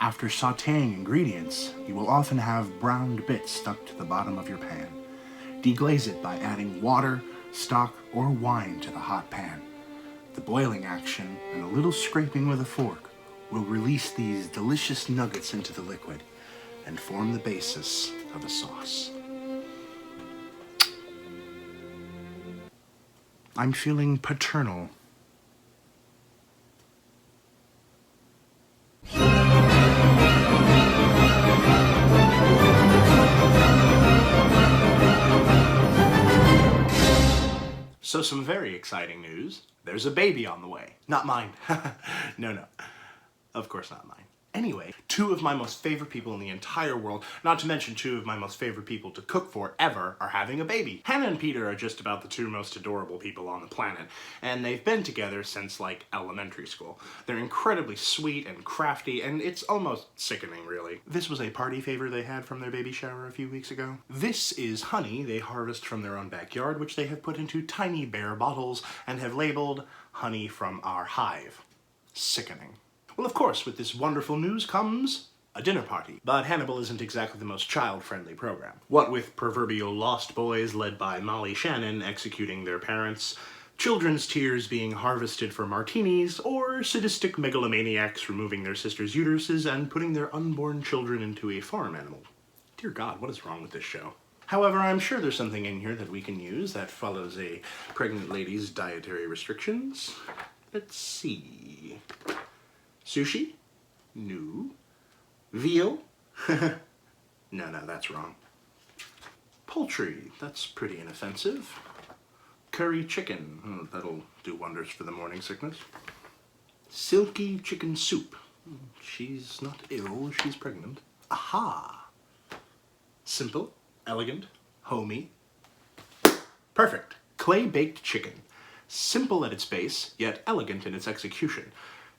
After sautéing ingredients, you will often have browned bits stuck to the bottom of your pan. Deglaze it by adding water, stock, or wine to the hot pan. The boiling action and a little scraping with a fork will release these delicious nuggets into the liquid and form the basis of a sauce. I'm feeling paternal. So some very exciting news. There's a baby on the way. Not mine. No. Of course not mine. Anyway, two of my most favorite people in the entire world, not to mention two of my most favorite people to cook for ever, are having a baby. Hannah and Peter are just about the two most adorable people on the planet, and they've been together since, like, elementary school. They're incredibly sweet and crafty, and it's almost sickening, really. This was a party favor they had from their baby shower a few weeks ago. This is honey they harvest from their own backyard, which they have put into tiny bear bottles and have labeled honey from our hive. Sickening. Well, of course, with this wonderful news comes a dinner party. But Hannibal isn't exactly the most child-friendly program. What with proverbial lost boys led by Molly Shannon executing their parents, children's tears being harvested for martinis, or sadistic megalomaniacs removing their sisters' uteruses and putting their unborn children into a farm animal. Dear God, what is wrong with this show? However, I'm sure there's something in here that we can use that follows a pregnant lady's dietary restrictions. Let's see. Sushi? No. Veal? No, that's wrong. Poultry? That's pretty inoffensive. Curry chicken? That'll do wonders for the morning sickness. Silky chicken soup? She's not ill, she's pregnant. Aha! Simple, elegant, homey. Perfect. Clay-baked chicken. Simple at its base, yet elegant in its execution.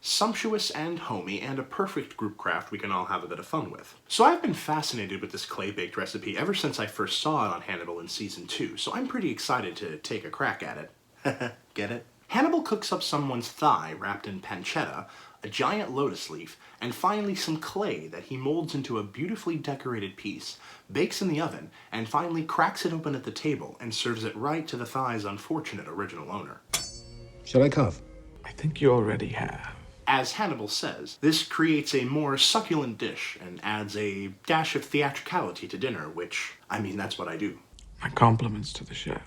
Sumptuous and homey, and a perfect group craft we can all have a bit of fun with. So I've been fascinated with this clay-baked recipe ever since I first saw it on Hannibal in Season 2, so I'm pretty excited to take a crack at it. Get it? Hannibal cooks up someone's thigh wrapped in pancetta, a giant lotus leaf, and finally some clay that he molds into a beautifully decorated piece, bakes in the oven, and finally cracks it open at the table and serves it right to the thigh's unfortunate original owner. Shall I carve? I think you already have. As Hannibal says, this creates a more succulent dish and adds a dash of theatricality to dinner, which, I mean, that's what I do. My compliments to the chef.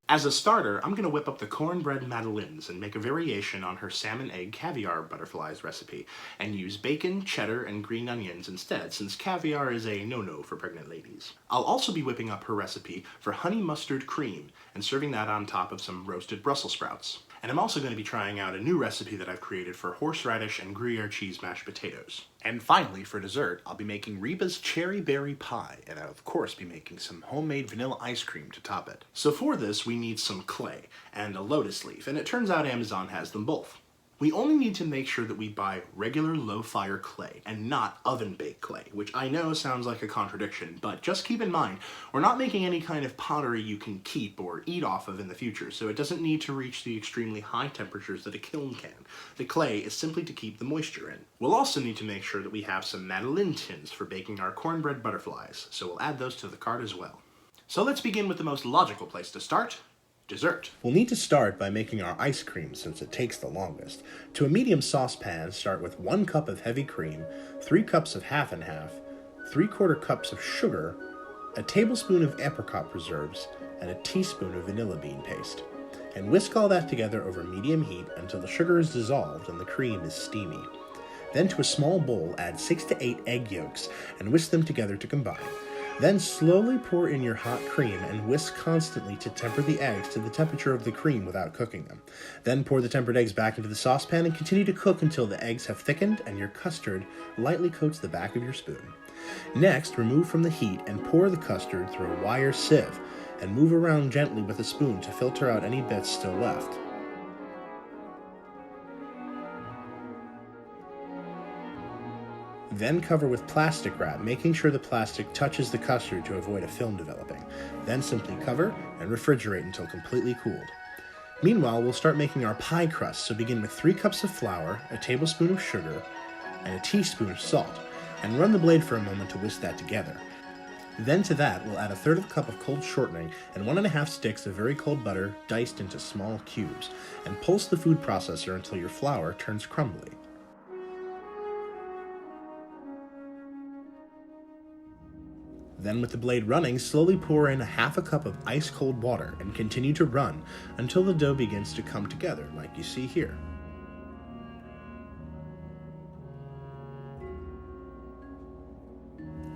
As a starter, I'm gonna whip up the cornbread madeleines and make a variation on her salmon egg caviar butterflies recipe, and use bacon, cheddar, and green onions instead, since caviar is a no-no for pregnant ladies. I'll also be whipping up her recipe for honey mustard cream, and serving that on top of some roasted Brussels sprouts. And I'm also going to be trying out a new recipe that I've created for horseradish and Gruyere cheese mashed potatoes. And finally, for dessert, I'll be making Reba's cherry berry pie, and I'll of course be making some homemade vanilla ice cream to top it. So for this, we need some clay and a lotus leaf, and it turns out Amazon has them both. We only need to make sure that we buy regular low-fire clay and not oven-baked clay, which I know sounds like a contradiction, but just keep in mind, we're not making any kind of pottery you can keep or eat off of in the future, so it doesn't need to reach the extremely high temperatures that a kiln can. The clay is simply to keep the moisture in. We'll also need to make sure that we have some madeleine tins for baking our cornbread butterflies, so we'll add those to the cart as well. So let's begin with the most logical place to start. Dessert. We'll need to start by making our ice cream since it takes the longest. To a medium saucepan, start with 1 cup of heavy cream, 3 cups of half and half, 3/4 cups of sugar, a tablespoon of apricot preserves, and a teaspoon of vanilla bean paste. And whisk all that together over medium heat until the sugar is dissolved and the cream is steamy. Then to a small bowl, add 6 to 8 egg yolks and whisk them together to combine. Then slowly pour in your hot cream and whisk constantly to temper the eggs to the temperature of the cream without cooking them. Then pour the tempered eggs back into the saucepan and continue to cook until the eggs have thickened and your custard lightly coats the back of your spoon. Next, remove from the heat and pour the custard through a wire sieve and move around gently with a spoon to filter out any bits still left. Then cover with plastic wrap, making sure the plastic touches the custard to avoid a film developing. Then simply cover and refrigerate until completely cooled. Meanwhile, we'll start making our pie crust, so begin with 3 cups of flour, a tablespoon of sugar, and a teaspoon of salt, and run the blade for a moment to whisk that together. Then to that, we'll add a third of a cup of cold shortening and 1.5 sticks of very cold butter diced into small cubes, and pulse the food processor until your flour turns crumbly. Then with the blade running, slowly pour in 1/2 cup of ice cold water and continue to run until the dough begins to come together like you see here.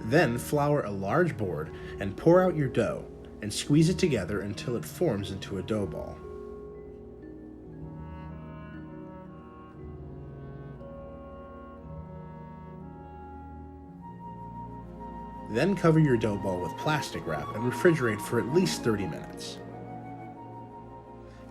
Then flour a large board and pour out your dough and squeeze it together until it forms into a dough ball. Then cover your dough ball with plastic wrap and refrigerate for at least 30 minutes.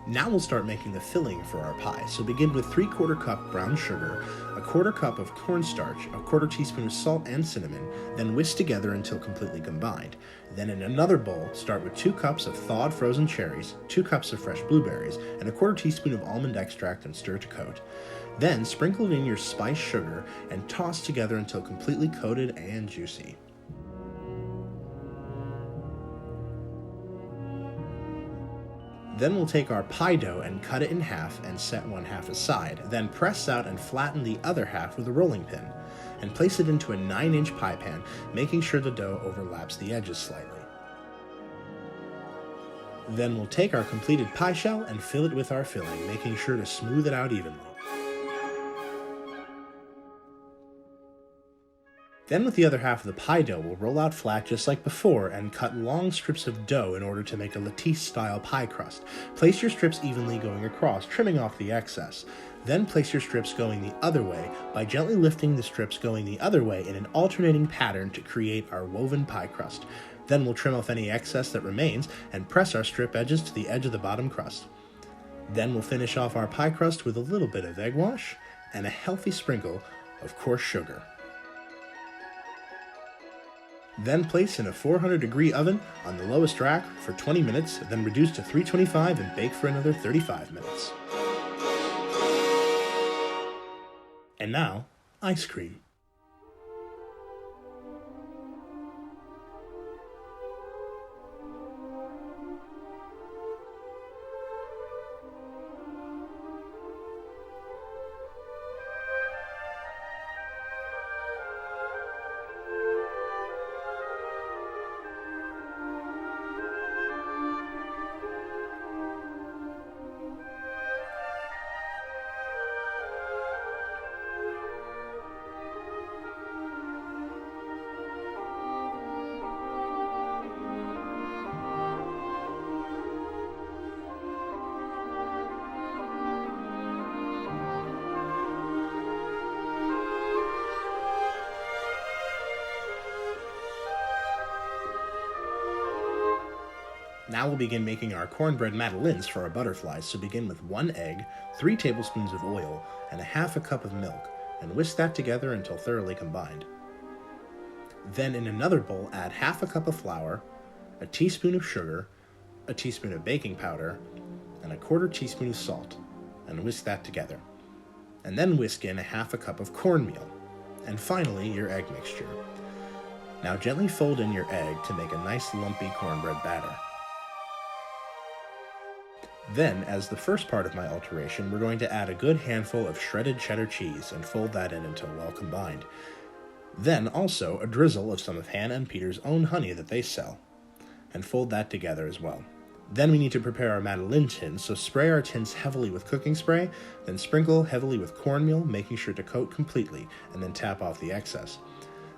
Now we'll start making the filling for our pie, so begin with 3/4 cup brown sugar, 1/4 cup of cornstarch, 1/4 teaspoon of salt and cinnamon, then whisk together until completely combined. Then in another bowl, start with 2 cups of thawed frozen cherries, 2 cups of fresh blueberries, and 1/4 teaspoon of almond extract and stir to coat. Then sprinkle in your spiced sugar and toss together until completely coated and juicy. Then we'll take our pie dough and cut it in half and set 1/2 aside, then press out and flatten the other half with a rolling pin, and place it into a 9-inch pie pan, making sure the dough overlaps the edges slightly. Then we'll take our completed pie shell and fill it with our filling, making sure to smooth it out evenly. Then with the other half of the pie dough, we'll roll out flat just like before and cut long strips of dough in order to make a lattice-style pie crust. Place your strips evenly going across, trimming off the excess. Then place your strips going the other way by gently lifting the strips going the other way in an alternating pattern to create our woven pie crust. Then we'll trim off any excess that remains and press our strip edges to the edge of the bottom crust. Then we'll finish off our pie crust with a little bit of egg wash and a healthy sprinkle of coarse sugar. Then place in a 400-degree oven on the lowest rack for 20 minutes, then reduce to 325 and bake for another 35 minutes. And now, ice cream. Now we'll begin making our cornbread madeleines for our butterflies, so begin with 1 egg, 3 tablespoons of oil, and 1/2 cup of milk, and whisk that together until thoroughly combined. Then in another bowl, add 1/2 cup of flour, a teaspoon of sugar, a teaspoon of baking powder, and 1/4 teaspoon of salt, and whisk that together. And then whisk in 1/2 cup of cornmeal, and finally your egg mixture. Now gently fold in your egg to make a nice lumpy cornbread batter. Then, as the first part of my alteration, we're going to add a good handful of shredded cheddar cheese and fold that in until well combined. Then also a drizzle of some of Hannah and Peter's own honey that they sell, and fold that together as well. Then we need to prepare our madeleine tins, so spray our tins heavily with cooking spray, then sprinkle heavily with cornmeal, making sure to coat completely, and then tap off the excess.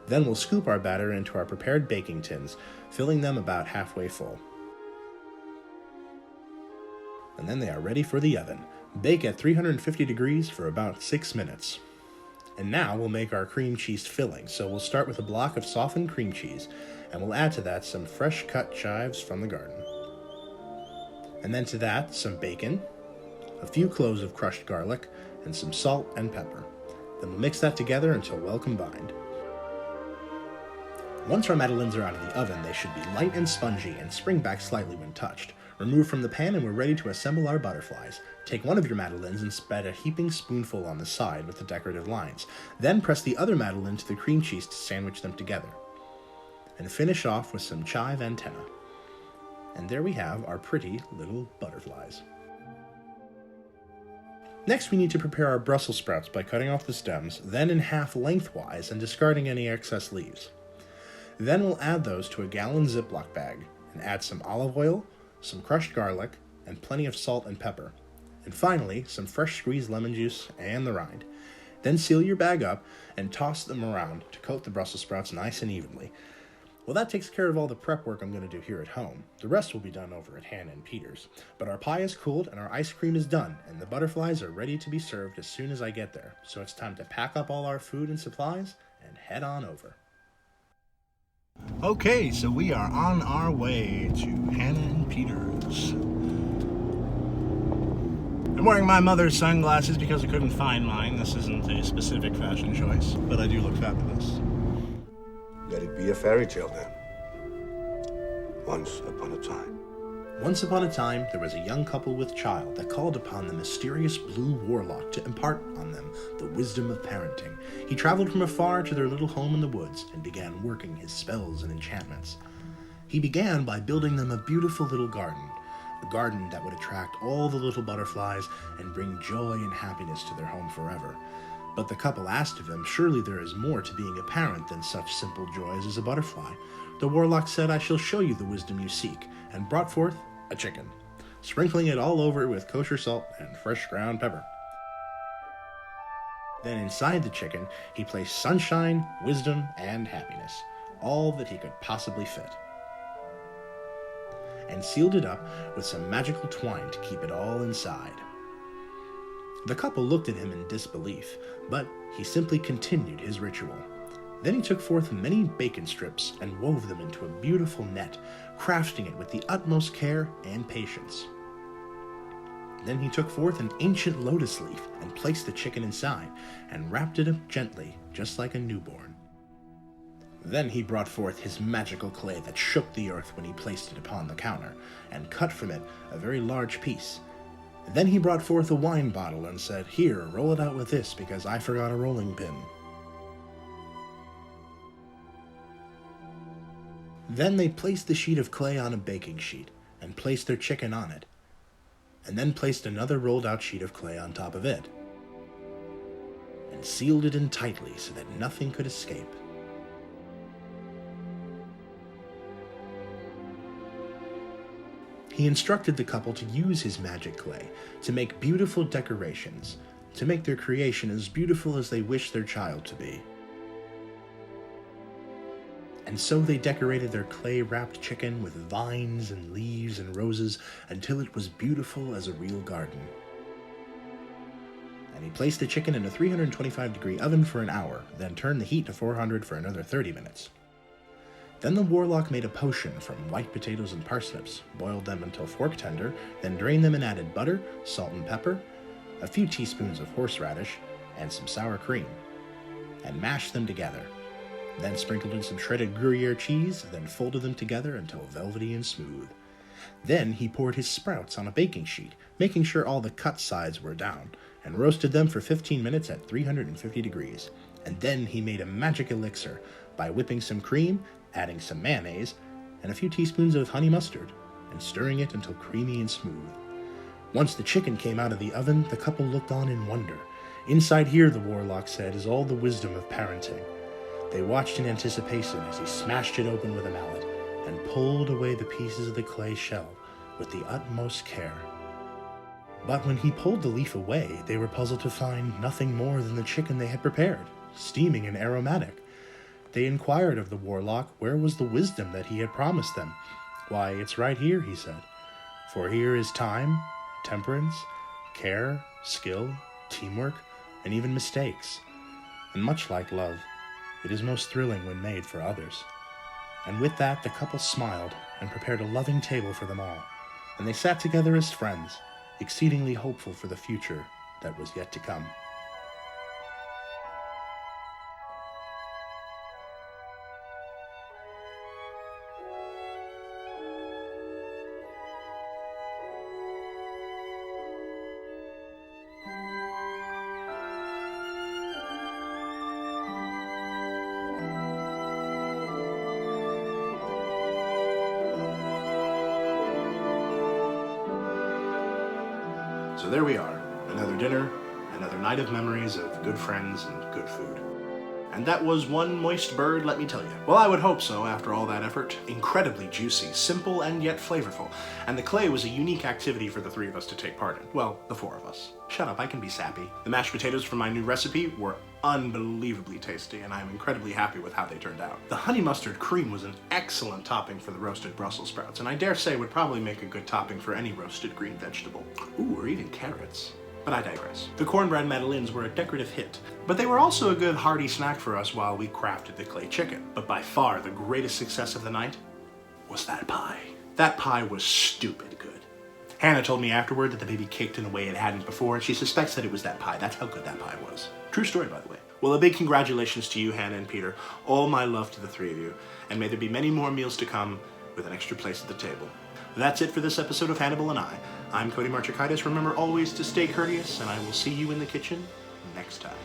Then we'll scoop our batter into our prepared baking tins, filling them about halfway full. And then they are ready for the oven. Bake at 350 degrees for about 6 minutes. And now we'll make our cream cheese filling. So we'll start with a block of softened cream cheese, and we'll add to that some fresh cut chives from the garden. And then to that, some bacon, a few cloves of crushed garlic, and some salt and pepper. Then we'll mix that together until well combined. Once our madeleines are out of the oven, they should be light and spongy and spring back slightly when touched. Remove from the pan and we're ready to assemble our butterflies. Take one of your madeleines and spread a heaping spoonful on the side with the decorative lines. Then press the other madeleine to the cream cheese to sandwich them together. And finish off with some chive antenna. And there we have our pretty little butterflies. Next, we need to prepare our Brussels sprouts by cutting off the stems, then in half lengthwise and discarding any excess leaves. Then we'll add those to a gallon Ziploc bag and add some olive oil, some crushed garlic, and plenty of salt and pepper. And finally, some fresh squeezed lemon juice and the rind. Then seal your bag up and toss them around to coat the Brussels sprouts nice and evenly. Well, that takes care of all the prep work I'm going to do here at home. The rest will be done over at Hannah and Peter's. But our pie is cooled and our ice cream is done, and the butterflies are ready to be served as soon as I get there. So it's time to pack up all our food and supplies and head on over. Okay, so we are on our way to Hannah and Peter's. I'm wearing my mother's sunglasses because I couldn't find mine. This isn't a specific fashion choice, but I do look fabulous. Let it be a fairy tale then. Once upon a time. Once upon a time, there was a young couple with child that called upon the mysterious blue warlock to impart on them the wisdom of parenting. He traveled from afar to their little home in the woods and began working his spells and enchantments. He began by building them a beautiful little garden, a garden that would attract all the little butterflies and bring joy and happiness to their home forever. But the couple asked of him, surely there is more to being a parent than such simple joys as a butterfly. The warlock said, I shall show you the wisdom you seek, and brought forth a chicken, sprinkling it all over with kosher salt and fresh ground pepper. Then inside the chicken, he placed sunshine, wisdom, and happiness, all that he could possibly fit, and sealed it up with some magical twine to keep it all inside. The couple looked at him in disbelief, but he simply continued his ritual. Then he took forth many bacon strips and wove them into a beautiful net, crafting it with the utmost care and patience. Then he took forth an ancient lotus leaf and placed the chicken inside, and wrapped it up gently, just like a newborn. Then he brought forth his magical clay that shook the earth when he placed it upon the counter, and cut from it a very large piece. Then he brought forth a wine bottle and said, Here, roll it out with this, because I forgot a rolling pin. Then they placed the sheet of clay on a baking sheet, and placed their chicken on it, and then placed another rolled out sheet of clay on top of it, and sealed it in tightly so that nothing could escape. He instructed the couple to use his magic clay to make beautiful decorations, to make their creation as beautiful as they wished their child to be. And so they decorated their clay-wrapped chicken with vines and leaves and roses until it was beautiful as a real garden. And he placed the chicken in a 325-degree oven for an hour, then turned the heat to 400 for another 30 minutes. Then the warlock made a potion from white potatoes and parsnips, boiled them until fork tender, then drained them and added butter, salt and pepper, a few teaspoons of horseradish, and some sour cream, and mashed them together. Then sprinkled in some shredded Gruyere cheese, then folded them together until velvety and smooth. Then he poured his sprouts on a baking sheet, making sure all the cut sides were down, and roasted them for 15 minutes at 350 degrees. And then he made a magic elixir by whipping some cream, adding some mayonnaise, and a few teaspoons of honey mustard, and stirring it until creamy and smooth. Once the chicken came out of the oven, the couple looked on in wonder. Inside here, the warlock said, is all the wisdom of parenting. They watched in anticipation as he smashed it open with a mallet and pulled away the pieces of the clay shell with the utmost care. But when he pulled the leaf away, they were puzzled to find nothing more than the chicken they had prepared, steaming and aromatic. They inquired of the warlock where was the wisdom that he had promised them. Why, it's right here, he said. For here is time, temperance, care, skill, teamwork, and even mistakes. And much like love, it is most thrilling when made for others. And with that, the couple smiled and prepared a loving table for them all. And they sat together as friends, exceedingly hopeful for the future that was yet to come. So there we are, another dinner, another night of memories of good friends and good food. And that was one moist bird, let me tell you. Well, I would hope so after all that effort. Incredibly juicy, simple, and yet flavorful. And the clay was a unique activity for the three of us to take part in. Well, the four of us. Shut up, I can be sappy. The mashed potatoes from my new recipe were unbelievably tasty, and I'm incredibly happy with how they turned out. The honey mustard cream was an excellent topping for the roasted Brussels sprouts, and I dare say would probably make a good topping for any roasted green vegetable. Ooh, or even carrots. But I digress. The cornbread madeleines were a decorative hit, but they were also a good hearty snack for us while we crafted the clay chicken. But by far the greatest success of the night was that pie. That pie was stupid good. Hannah told me afterward that the baby caked in a way it hadn't before, and she suspects that it was that pie. That's how good that pie was. True story, by the way. Well, a big congratulations to you, Hannah and Peter. All my love to the three of you, and may there be many more meals to come with an extra place at the table. That's it for this episode of Hannibal and I. I'm Cody Marchakaitis. Remember always to stay courteous, and I will see you in the kitchen next time.